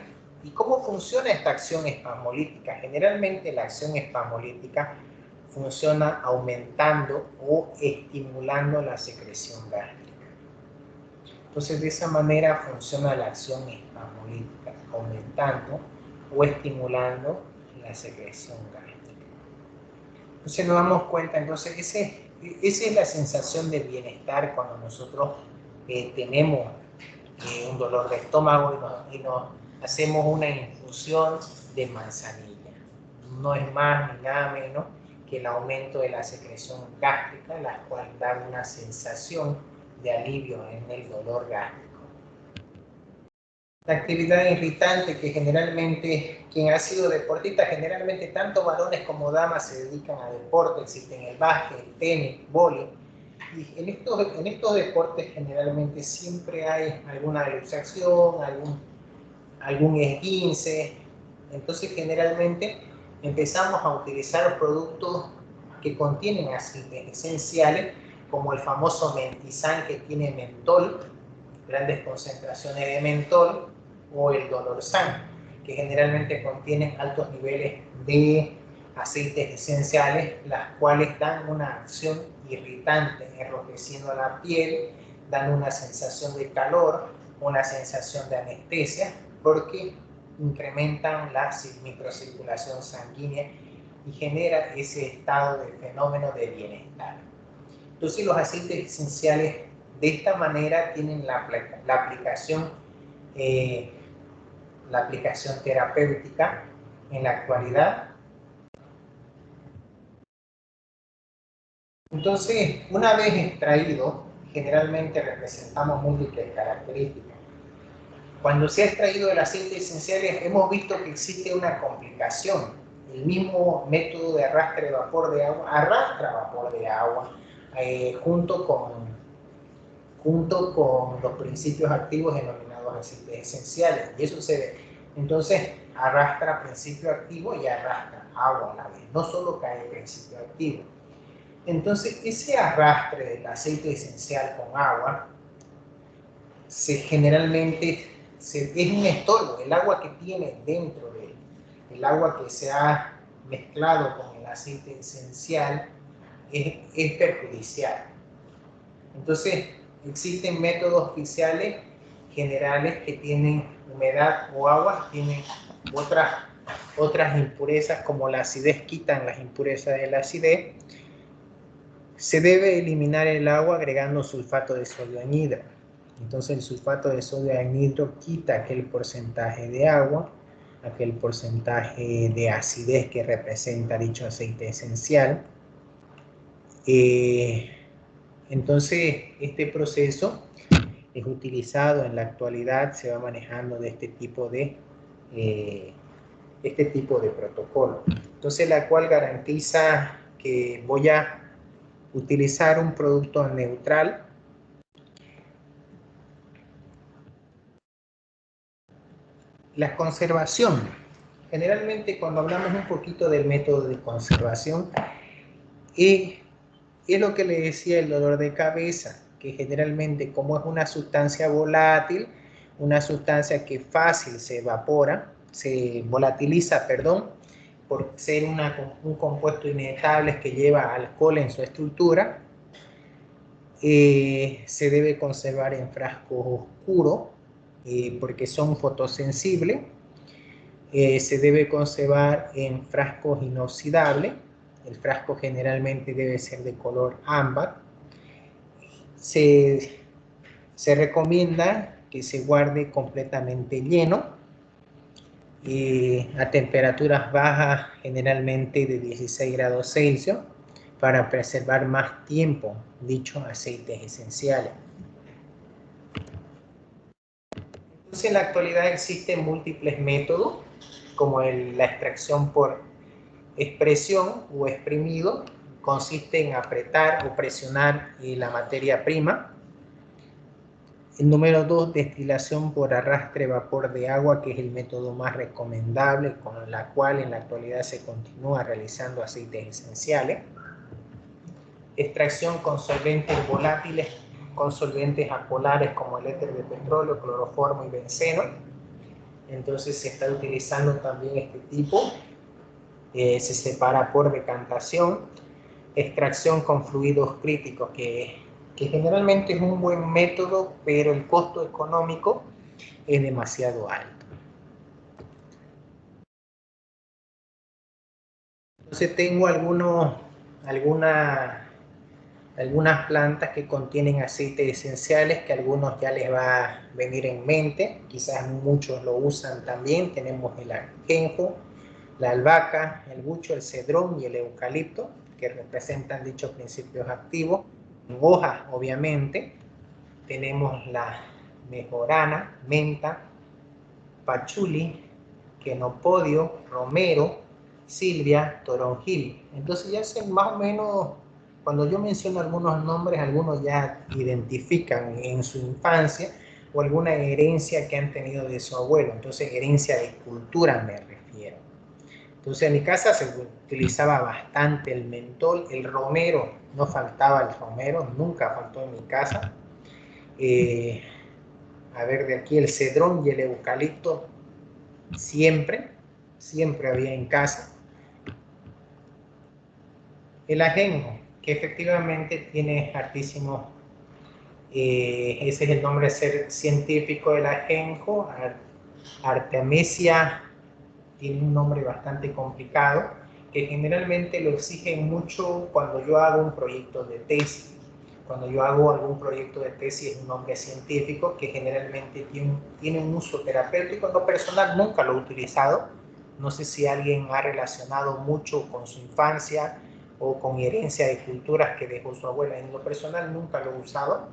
¿Y cómo funciona esta acción espasmolítica? Generalmente la acción espasmolítica funciona aumentando o estimulando la secreción gástrica. Entonces, de esa manera funciona la acción espasmolítica, aumentando o estimulando la secreción gástrica. Entonces nos damos cuenta, entonces esa es la sensación de bienestar cuando nosotros tenemos un dolor de estómago y nos hacemos una infusión de manzanilla. No es más ni nada menos que el aumento de la secreción gástrica, la cual da una sensación de alivio en el dolor gástrico. La actividad irritante que generalmente, quien ha sido deportista, generalmente tanto varones como damas se dedican a deporte, existen el básquet, el tenis, vóley. Y en estos deportes generalmente siempre hay alguna luxación, algún esguince. Entonces generalmente empezamos a utilizar productos que contienen aceites esenciales, como el famoso mentizán que tiene mentol, grandes concentraciones de mentol, o el dolorsan, que generalmente contienen altos niveles de aceites esenciales, las cuales dan una acción irritante, enrojeciendo la piel, dan una sensación de calor, una sensación de anestesia, porque incrementan la microcirculación sanguínea y genera ese estado de fenómeno de bienestar. Entonces los aceites esenciales de esta manera tienen la aplicación terapéutica en la actualidad. Entonces, una vez extraído, generalmente representamos múltiples características. Cuando se ha extraído el aceite esencial, hemos visto que existe una complicación. El mismo método de arrastre de vapor de agua arrastra vapor de agua junto con los principios activos denominados aceites esenciales. Y eso se ve. Entonces, arrastra principio activo y arrastra agua a la vez. No solo cae el principio activo. Entonces, ese arrastre del aceite esencial con agua generalmente es un estorbo. El agua que tiene dentro de él, el agua que se ha mezclado con el aceite esencial, es perjudicial. Entonces, existen métodos oficiales generales que tienen humedad o agua, tienen otras impurezas como la acidez, quitan las impurezas de la acidez. Se debe eliminar el agua agregando sulfato de sodio anhidro. Entonces el sulfato de sodio anhidro quita aquel porcentaje de agua, aquel porcentaje de acidez que representa dicho aceite esencial. Entonces este proceso es utilizado en la actualidad, se va manejando de este tipo de protocolo. Entonces la cual garantiza que voy a utilizar un producto neutral. La conservación. Generalmente cuando hablamos un poquito del método de conservación, es lo que le decía el dolor de cabeza, que generalmente como es una sustancia volátil, una sustancia que fácil se evapora, se volatiliza, perdón, por ser un compuesto inestable que lleva alcohol en su estructura, se debe conservar en frascos oscuros porque son fotosensibles. Se debe conservar en frascos inoxidables. El frasco generalmente debe ser de color ámbar. Se recomienda que se guarde completamente lleno a temperaturas bajas, generalmente de 16 grados Celsius, para preservar más tiempo dichos aceites esenciales. Entonces, en la actualidad existen múltiples métodos, como la extracción por expresión o exprimido, consiste en apretar o presionar la materia prima. El número 2, destilación por arrastre vapor de agua, que es el método más recomendable, con la cual en la actualidad se continúa realizando aceites esenciales. Extracción con solventes volátiles, con solventes apolares como el éter de petróleo, cloroformo y benceno. Entonces se está utilizando también este tipo. Se separa por decantación. Extracción con fluidos críticos, que generalmente es un buen método, pero el costo económico es demasiado alto. Entonces tengo algunas plantas que contienen aceites esenciales que a algunos ya les va a venir en mente, quizás muchos lo usan también. Tenemos el ajenjo, la albahaca, el bucho, el cedrón y el eucalipto, que representan dichos principios activos. En hojas, obviamente, tenemos la mejorana, menta, pachuli, quenopodio, romero, silvia, toronjil. Entonces ya sé más o menos, cuando yo menciono algunos nombres, algunos ya identifican en su infancia o alguna herencia que han tenido de su abuelo. Entonces herencia de cultura me refiero. Entonces en mi casa se utilizaba bastante el mentol, el romero, no faltaba el romero, nunca faltó en mi casa. A ver, de aquí el cedrón y el eucalipto siempre había en casa. El ajenjo, que efectivamente tiene hartísimos, ese es el nombre científico del ajenjo, Artemisia, tiene un nombre bastante complicado, que generalmente lo exigen mucho cuando yo hago un proyecto de tesis. Cuando yo hago algún proyecto de tesis es un nombre científico que generalmente tiene un uso terapéutico. En lo personal nunca lo he utilizado. No sé si alguien ha relacionado mucho con su infancia o con herencia de culturas que dejó su abuela. En lo personal nunca lo he usado,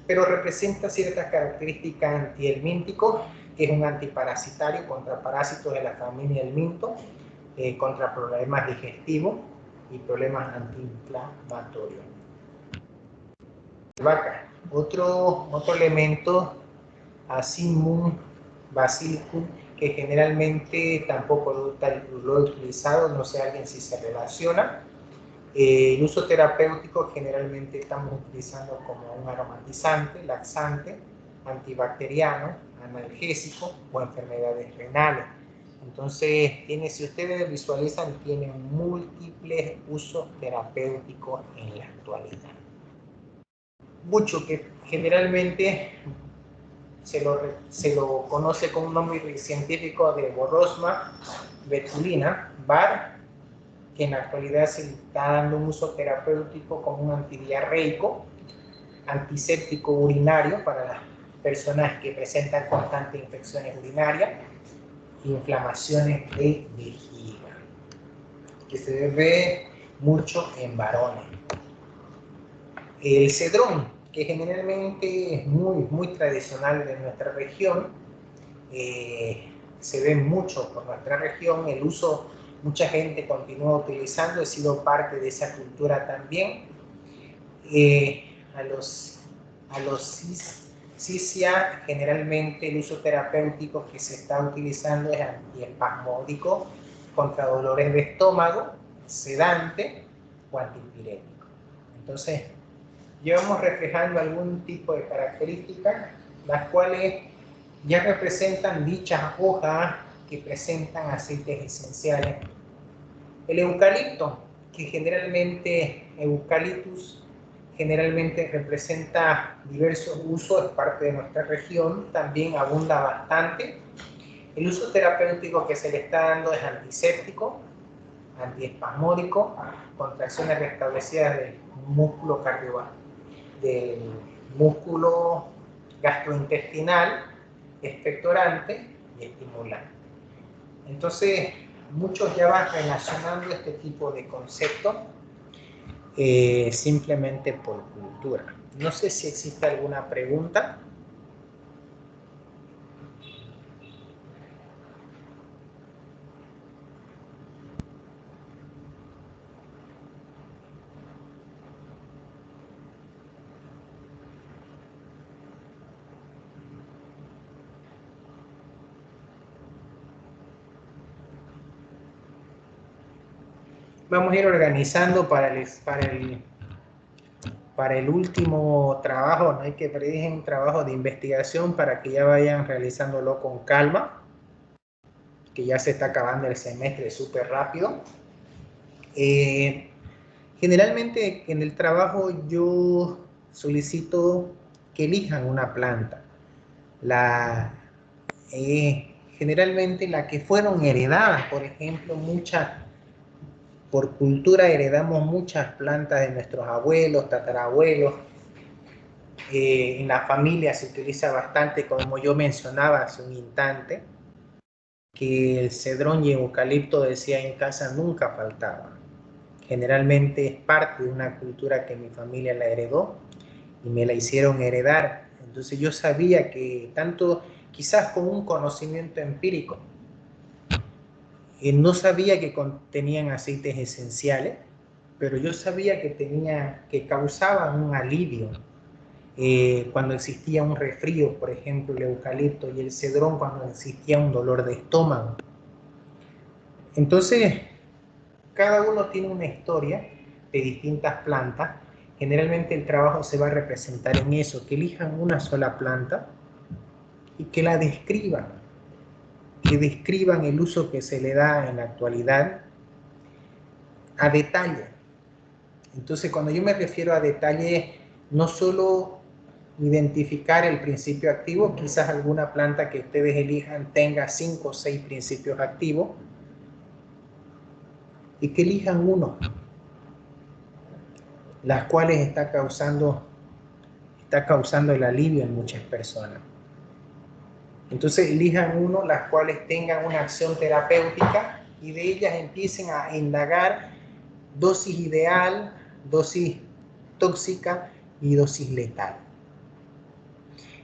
pero representa ciertas características antihelmíntico, que es un antiparasitario contra parásitos de la familia helminto, contra problemas digestivos y problemas antiinflamatorios. Vaca. Otro elemento, Acinum basilicum, que generalmente tampoco lo he utilizado, no sé alguien si se relaciona. El uso terapéutico generalmente estamos utilizando como un aromatizante, laxante, antibacteriano, analgésico o enfermedades renales. Entonces, si ustedes visualizan, tiene múltiples usos terapéuticos en la actualidad. Mucho que generalmente se lo conoce con un nombre científico de Borosma betulina, VAR, que en la actualidad se está dando un uso terapéutico como un antidiarreico, antiséptico urinario para las personas que presentan constantes infecciones urinarias, inflamaciones de vejiga, que se ve mucho en varones. El cedrón, que generalmente es muy tradicional de nuestra región, se ve mucho por nuestra región, el uso mucha gente continúa utilizando, he sido parte de esa cultura también. A los CISIA, generalmente el uso terapéutico que se está utilizando es antiespasmódico, contra dolores de estómago, sedante o antipirético. Entonces, llevamos reflejando algún tipo de características, las cuales ya representan dichas hojas que presentan aceites esenciales. El eucalipto, que Eucalyptus generalmente representa diversos usos, es parte de nuestra región, también abunda bastante. El uso terapéutico que se le está dando es antiséptico, antiespasmódico, contracciones restablecidas del músculo gastrointestinal, expectorante y estimulante. Entonces, muchos ya van relacionando este tipo de conceptos simplemente por cultura. No sé si existe alguna pregunta. Vamos a ir organizando para el último trabajo, no hay que perder un trabajo de investigación para que ya vayan realizándolo con calma, que ya se está acabando el semestre súper rápido. Generalmente en el trabajo yo solicito que elijan una planta. Generalmente la que fueron heredadas, por ejemplo, por cultura heredamos muchas plantas de nuestros abuelos, tatarabuelos. En la familia se utiliza bastante, como yo mencionaba hace un instante, que el cedrón y el eucalipto, decía, en casa nunca faltaban. Generalmente es parte de una cultura que mi familia la heredó y me la hicieron heredar. Entonces yo sabía que tanto quizás con un conocimiento empírico. No sabía que contenían aceites esenciales, pero yo sabía que causaban un alivio. Cuando existía un resfrío, por ejemplo, el eucalipto y el cedrón, cuando existía un dolor de estómago. Entonces, cada uno tiene una historia de distintas plantas. Generalmente el trabajo se va a representar en eso, que elijan una sola planta y que la describan, que describan el uso que se le da en la actualidad a detalle. Entonces, cuando yo me refiero a detalle, no solo identificar el principio activo, quizás alguna planta que ustedes elijan tenga 5 o 6 principios activos, y que elijan uno, las cuales está causando el alivio en muchas personas. Entonces elijan uno, las cuales tengan una acción terapéutica, y de ellas empiecen a indagar dosis ideal, dosis tóxica y dosis letal.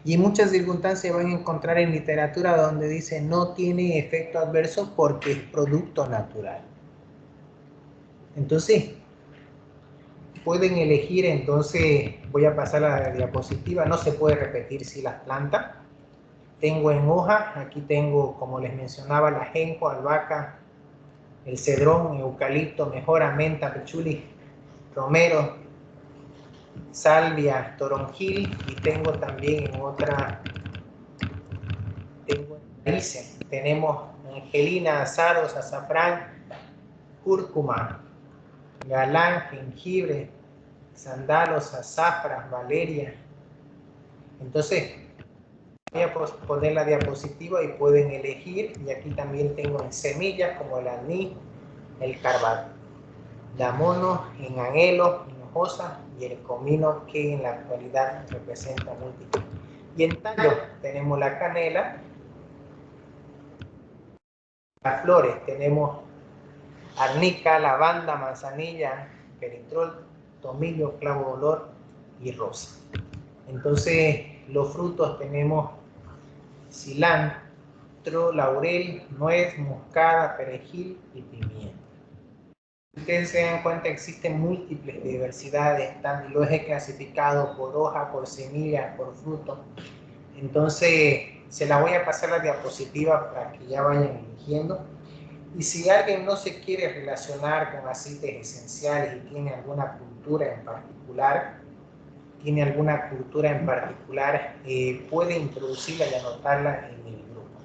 Y en muchas circunstancias van a encontrar en literatura donde dice no tiene efecto adverso porque es producto natural. Entonces, pueden elegir. Entonces voy a pasar a la diapositiva. No se puede repetir si las plantas. Tengo en hoja, aquí tengo, como les mencionaba, la ajenjo, albahaca, el cedrón, eucalipto, mejora, menta, pechuli, romero, salvia, toronjil, y tengo también en otra, tengo raíces, tenemos angelina, azaros, azafrán, cúrcuma, galán, jengibre, sándalos, azafra, valeria. Entonces voy a poner la diapositiva y pueden elegir. Y aquí también tengo en semillas como el anís, el cardamomo, en anhelo, hinojosa y el comino, que en la actualidad representa múltiples. Y en tallo tenemos la canela. Las flores tenemos arnica, lavanda, manzanilla, peritrol, tomillo, clavo de olor y rosa. Entonces, los frutos tenemos cilantro, laurel, nuez, moscada, perejil y pimienta. Ustedes se dan cuenta que existen múltiples diversidades, los he clasificado por hoja, por semilla, por fruto. Entonces, se la voy a pasar la diapositiva para que ya vayan eligiendo. Y si alguien no se quiere relacionar con aceites esenciales y tiene alguna cultura en particular, puede introducirla y anotarla en el grupo.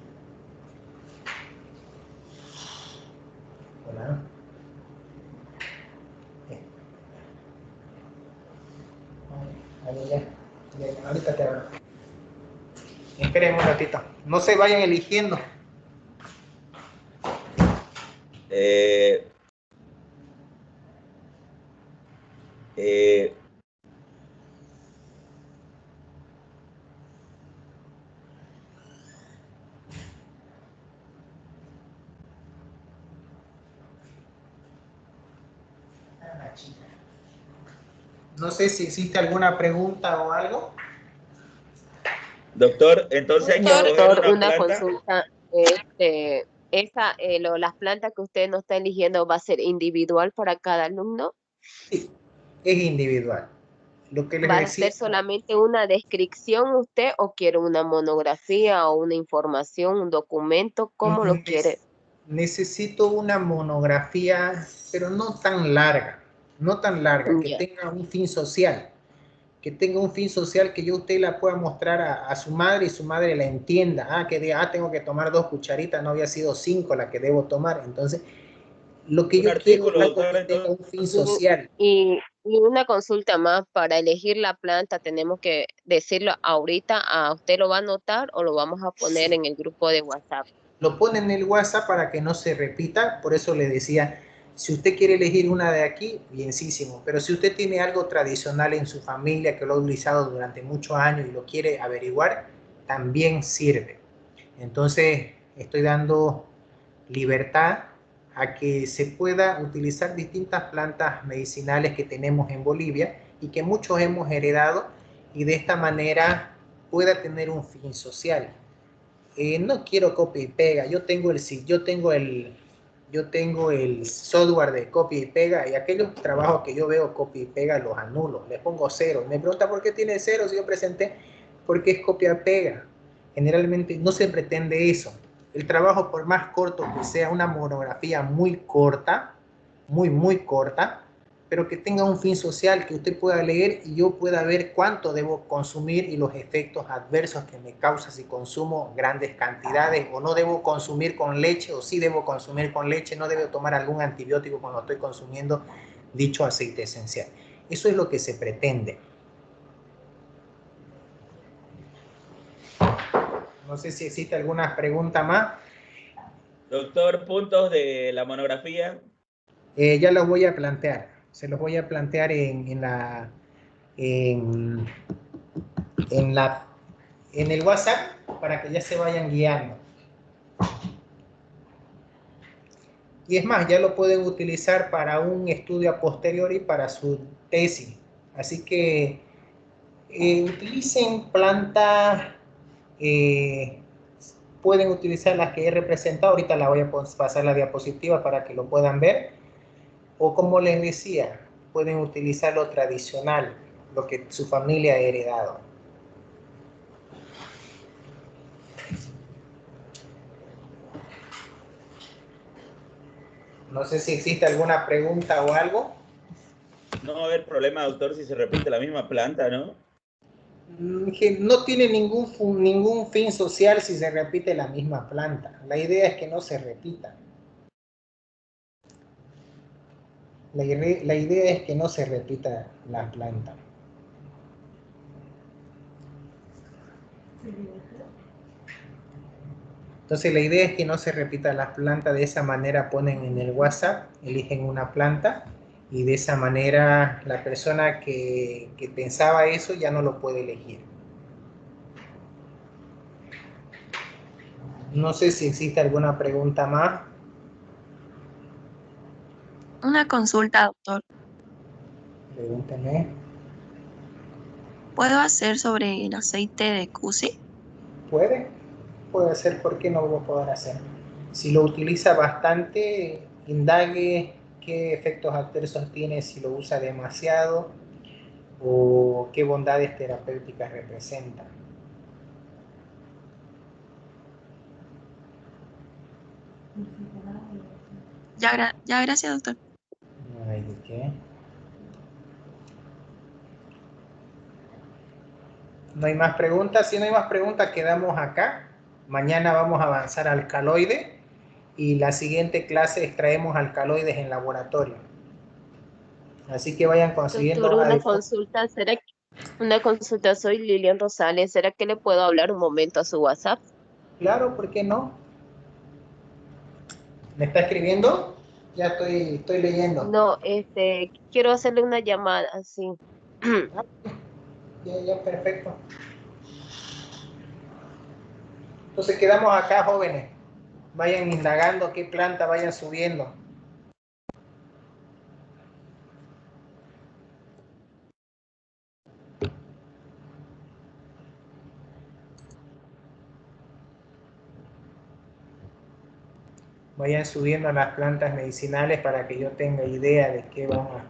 Hola. Ahorita te hablo. Esperen un ratito. No se vayan eligiendo. No sé si existe alguna pregunta o algo. Doctor, entonces hay que escoger una consulta. Las plantas que usted no está eligiendo, ¿va a ser individual para cada alumno? Sí, es individual. Lo que les ¿Va decía, a ser solamente una descripción usted o quiere una monografía o una información, un documento? ¿Cómo lo quiere? Necesito una monografía, pero no tan larga, que tenga un fin social. Que tenga un fin social, que yo usted la pueda mostrar a su madre y su madre la entienda. Que diga, tengo que tomar 2 cucharitas, no había sido 5 la que debo tomar. Entonces, lo que yo quiero es que tenga un fin social. Y una consulta más, para elegir la planta tenemos que decirlo ahorita, ¿usted lo va a anotar o lo vamos a poner en el grupo de WhatsApp? Lo pone en el WhatsApp para que no se repita. Por eso le decía, si usted quiere elegir una de aquí, bienísimo. Pero si usted tiene algo tradicional en su familia que lo ha utilizado durante muchos años y lo quiere averiguar, también sirve. Entonces, estoy dando libertad a que se pueda utilizar distintas plantas medicinales que tenemos en Bolivia y que muchos hemos heredado, y de esta manera pueda tener un fin social. no quiero copia y pega, yo tengo el software de copia y pega, y aquellos trabajos que yo veo copia y pega los anulo, le pongo 0. Me pregunta por qué tiene 0 si yo presenté, porque es copia y pega. Generalmente no se pretende eso. El trabajo, por más corto que sea, una monografía muy corta, muy corta, pero que tenga un fin social, que usted pueda leer y yo pueda ver cuánto debo consumir y los efectos adversos que me causa si consumo grandes cantidades, o no debo consumir con leche, o sí debo consumir con leche, no debo tomar algún antibiótico cuando estoy consumiendo dicho aceite esencial. Eso es lo que se pretende. No sé si existe alguna pregunta más. Doctor, puntos de la monografía. Ya los voy a plantear. Se los voy a plantear en el WhatsApp para que ya se vayan guiando. Y es más, ya lo pueden utilizar para un estudio a posteriori para su tesis. Así que utilicen plantas, pueden utilizar las que he representado. Ahorita la voy a pasar la diapositiva para que lo puedan ver. O como les decía, pueden utilizar lo tradicional, lo que su familia ha heredado. No sé si existe alguna pregunta o algo. No va a haber problema, doctor, si se repite la misma planta, ¿no? Que no tiene ningún fin social si se repite la misma planta. La idea es que no se repita. La idea es que no se repita la planta. Entonces la idea es que no se repita la planta. De esa manera ponen en el WhatsApp, eligen una planta, y de esa manera la persona que pensaba eso ya no lo puede elegir. No sé si existe alguna pregunta más. Una consulta, doctor. Pregúnteme. ¿Puedo hacer sobre el aceite de Cusi? Puede hacer, ¿por qué no lo va a poder hacer? Si lo utiliza bastante, indague qué efectos adversos tiene si lo usa demasiado, o qué bondades terapéuticas representa. Ya, gracias, doctor. No hay de qué. ¿No hay más preguntas? Si no hay más preguntas, quedamos acá. Mañana vamos a avanzar al alcaloide, y la siguiente clase extraemos alcaloides en laboratorio. Así que vayan consiguiendo. Doctor, una consulta, soy Lilian Rosales, ¿será que le puedo hablar un momento a su WhatsApp? Claro, ¿por qué no? ¿Me está escribiendo? Ya estoy leyendo. No, quiero hacerle una llamada, sí. Ya, perfecto. Entonces quedamos acá, jóvenes. Vayan indagando qué planta vayan subiendo. Vayan subiendo las plantas medicinales para que yo tenga idea de qué vamos a